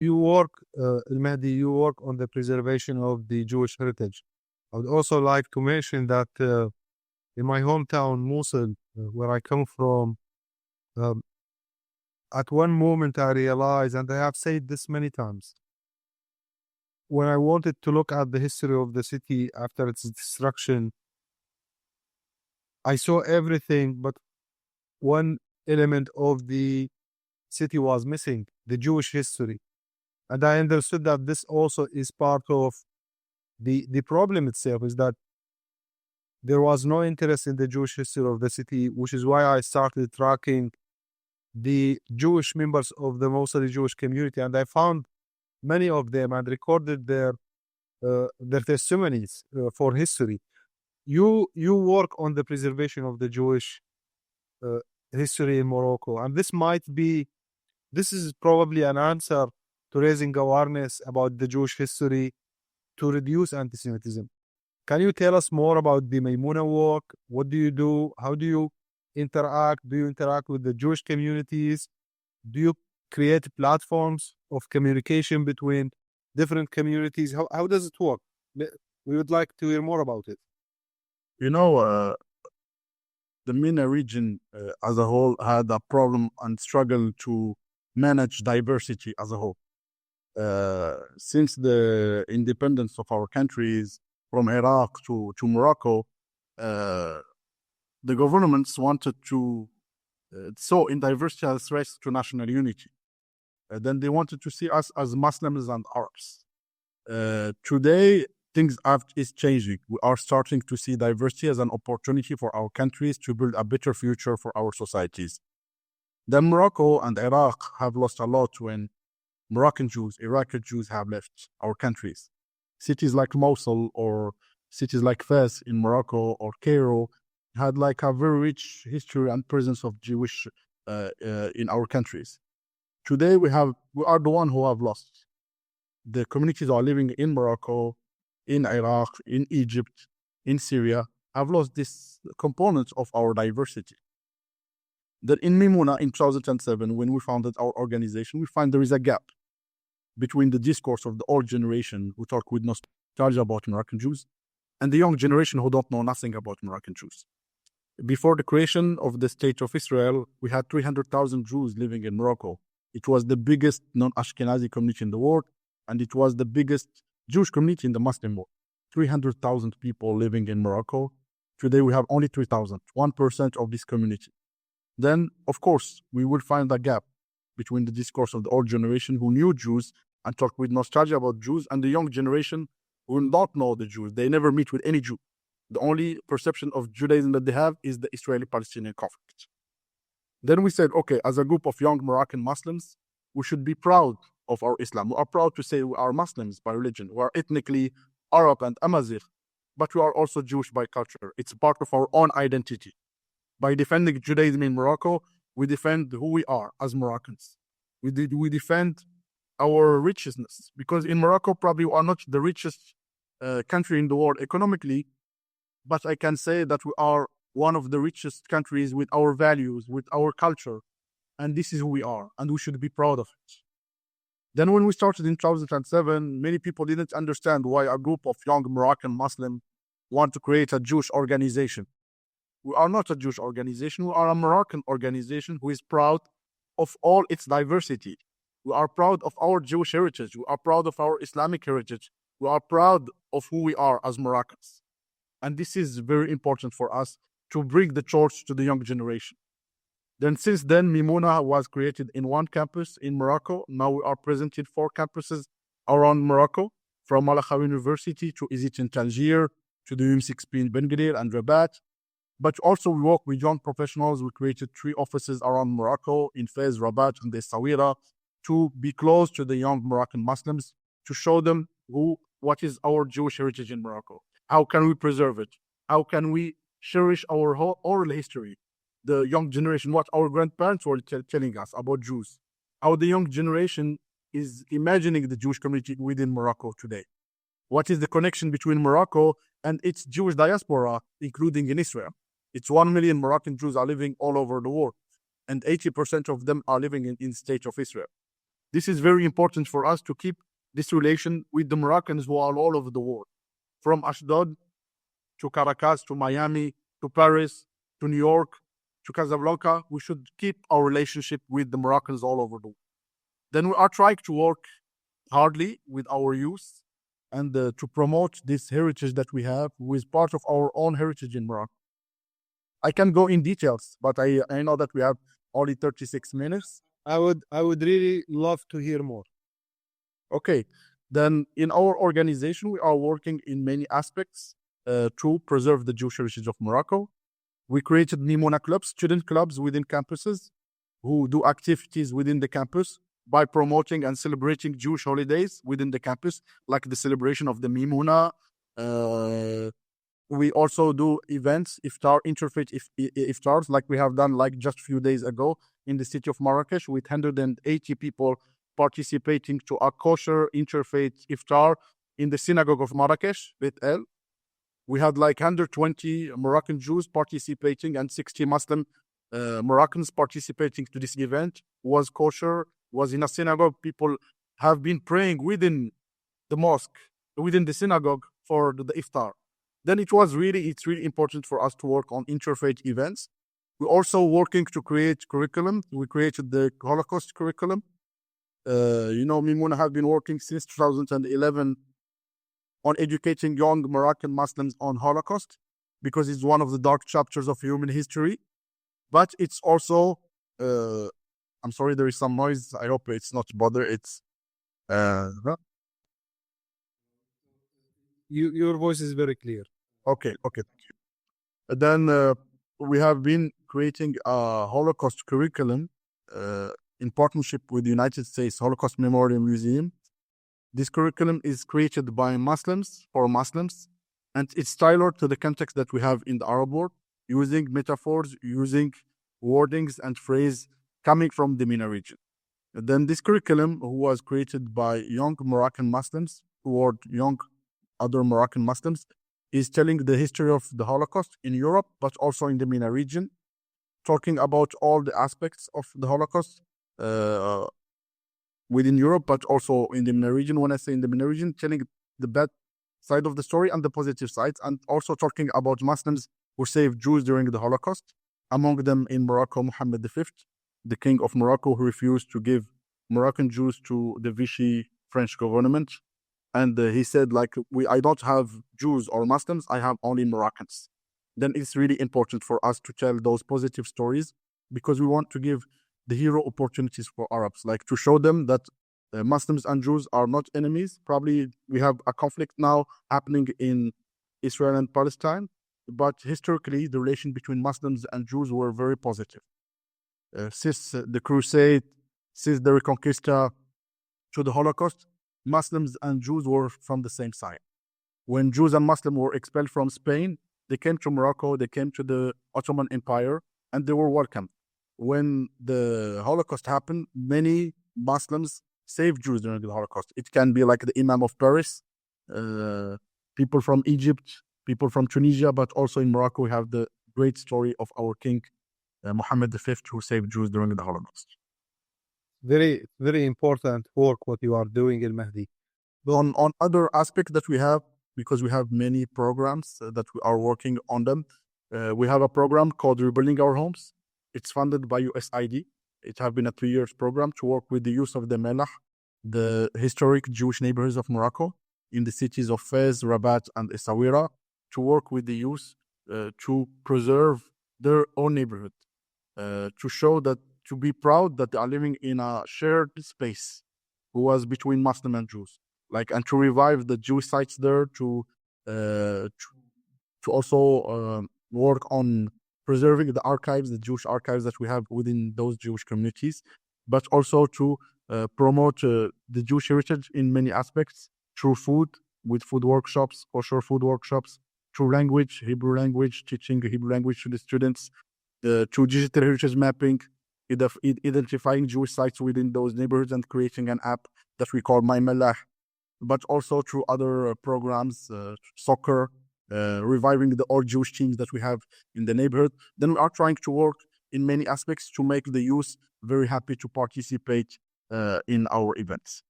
you work, Mehdi, you work on the preservation of the Jewish heritage. I would also like to mention that in my hometown, Mosul, where I come from, um, at one moment I realized, and I have said this many times, when I wanted to look at the history of the city after its destruction, I saw everything, but one element of the city was missing, the Jewish history. And I understood that this also is part of the problem itself, is that there was no interest in the Jewish history of the city, which is why I started tracking the Jewish members of the Mosuli Jewish community. And I found many of them and recorded their testimonies for history. You work on the preservation of the Jewish uh, history in Morocco, and this is probably an answer to raising awareness about the Jewish history to reduce anti-Semitism. Can you tell us more about the Mimouna work? What do you do? How do you interact? Do you interact with the Jewish communities? Do you create platforms of communication between different communities? How does it work? We would like to hear more about it. You know, the MENA region as a whole had a problem and struggle to manage diversity as a whole. Since the independence of our countries from Iraq to Morocco, the governments wanted to saw in diversity as threat to national unity. Then they wanted to see us as Muslims and Arabs. Today, things is changing. We are starting to see diversity as an opportunity for our countries to build a better future for our societies. Then Morocco and Iraq have lost a lot when Moroccan Jews, Iraqi Jews have left our countries. Cities like Mosul or cities like Fez in Morocco or Cairo had like a very rich history and presence of Jewish in our countries. Today we are the one who have lost. The communities are living in Morocco, in Iraq, in Egypt, in Syria, have lost this component of our diversity. That in Mimouna in 2007, when we founded our organization, we find there is a gap between the discourse of the old generation who talk with nostalgia about Moroccan Jews and the young generation who don't know nothing about Moroccan Jews. Before the creation of the State of Israel, we had 300,000 Jews living in Morocco. It was the biggest non-Ashkenazi community in the world, and it was the biggest Jewish community in the Muslim world. 300,000 people living in Morocco. Today we have only 3,000, 1% of this community. Then, of course, we will find a gap between the discourse of the old generation who knew Jews and talk with nostalgia about Jews and the young generation who don't know the Jews. They never meet with any Jew. The only perception of Judaism that they have is the Israeli-Palestinian conflict. Then we said, okay, as a group of young Moroccan Muslims, we should be proud of our Islam. We are proud to say we are Muslims by religion. We are ethnically Arab and Amazigh, but we are also Jewish by culture. It's part of our own identity. By defending Judaism in Morocco, we defend who we are as Moroccans. We defend our richness, because in Morocco, probably we are not the richest country in the world economically, but I can say that we are one of the richest countries with our values, with our culture, and this is who we are, and we should be proud of it. Then when we started in 2007, many people didn't understand why a group of young Moroccan Muslims want to create a Jewish organization. We are not a Jewish organization. We are a Moroccan organization who is proud of all its diversity. We are proud of our Jewish heritage. We are proud of our Islamic heritage. We are proud of who we are as Moroccans. And this is very important for us to bring the torch to the young generation. Then since then, Mimouna was created in one campus in Morocco. Now we are present in 4 campuses around Morocco, from Malakha University to Izit in Tangier, to the UM6P in Ben Gdir and Rabat. But also we work with young professionals. We created 3 offices around Morocco, in Fez, Rabat, and Essaouira, to be close to the young Moroccan Muslims, to show them what is our Jewish heritage in Morocco. How can we preserve it? How can we cherish our whole oral history? The young generation, what our grandparents were telling us about Jews. How the young generation is imagining the Jewish community within Morocco today. What is the connection between Morocco and its Jewish diaspora, including in Israel? It's 1 million Moroccan Jews are living all over the world, and 80% of them are living in the state of Israel. This is very important for us to keep this relation with the Moroccans who are all over the world, from Ashdod to Caracas to Miami to Paris to New York to Casablanca. We should keep our relationship with the Moroccans all over the world. Then we are trying to work hardly with our youth and to promote this heritage that we have, who is part of our own heritage in Morocco. I can go in details, but I know that we have only 36 minutes. I would really love to hear more. Okay, then in our organization, we are working in many aspects to preserve the Jewish heritage of Morocco. We created Mimouna clubs, student clubs within campuses, who do activities within the campus by promoting and celebrating Jewish holidays within the campus, like the celebration of the Mimouna. We also do events, interfaith iftars, like we have done like just a few days ago in the city of Marrakesh with 180 people participating to a kosher interfaith iftar in the synagogue of Marrakesh, Beit El. We had like 120 Moroccan Jews participating and 60 Muslim Moroccans participating to this event. Was kosher, was in a synagogue. People have been praying within the mosque, within the synagogue for the iftar. Then it's really important for us to work on interfaith events. We're also working to create curriculum. We created the Holocaust curriculum. Mimouna have been working since 2011 on educating young Moroccan Muslims on Holocaust, because it's one of the dark chapters of human history. But it's also, I'm sorry, there is some noise. I hope it's not bother. It's, Your voice is very clear. Okay, thank you. Then we have been creating a Holocaust curriculum in partnership with the United States Holocaust Memorial Museum. This curriculum is created by Muslims for Muslims, and it's tailored to the context that we have in the Arab world, using metaphors, using wordings and phrase coming from the MENA region. And then this curriculum was created by young Moroccan Muslims toward young other Moroccan Muslims, is telling the history of the Holocaust in Europe, but also in the MENA region, talking about all the aspects of the Holocaust within Europe, but also in the MENA region. When I say in the MENA region, telling the bad side of the story and the positive sides, and also talking about Muslims who saved Jews during the Holocaust. Among them in Morocco, Mohammed V, the king of Morocco, who refused to give Moroccan Jews to the Vichy French government. And he said, like, I don't have Jews or Muslims, I have only Moroccans. Then it's really important for us to tell those positive stories, because we want to give the hero opportunities for Arabs, like to show them that Muslims and Jews are not enemies. Probably we have a conflict now happening in Israel and Palestine, but historically the relation between Muslims and Jews were very positive. Since the Crusade, since the Reconquista to the Holocaust, Muslims and Jews were from the same side. When Jews and Muslims were expelled from Spain, they came to Morocco, they came to the Ottoman Empire, and they were welcomed. When the Holocaust happened, many Muslims saved Jews during the Holocaust. It can be like the Imam of Paris, people from Egypt, people from Tunisia, but also in Morocco, we have the great story of our king, Mohammed V, who saved Jews during the Holocaust. Very, very important work what you are doing, El Mehdi. On other aspects that we have, because we have many programs that we are working on them, we have a program called Rebuilding Our Homes. It's funded by USAID. It has been a 3 years program to work with the youth of the Melah, the historic Jewish neighborhoods of Morocco, in the cities of Fez, Rabat, and Essaouira, to work with the youth to preserve their own neighborhood, to show that, to be proud that they are living in a shared space who was between Muslim and Jews, and to revive the Jewish sites there, to also work on preserving the archives, the Jewish archives that we have within those Jewish communities, but also to promote the Jewish heritage in many aspects, through food, with food workshops, kosher food workshops, through language, Hebrew language, teaching Hebrew language to the students, through digital heritage mapping, identifying Jewish sites within those neighborhoods and creating an app that we call My Melah, but also through other programs, soccer, reviving the old Jewish teams that we have in the neighborhood. Then we are trying to work in many aspects to make the youth very happy to participate in our events.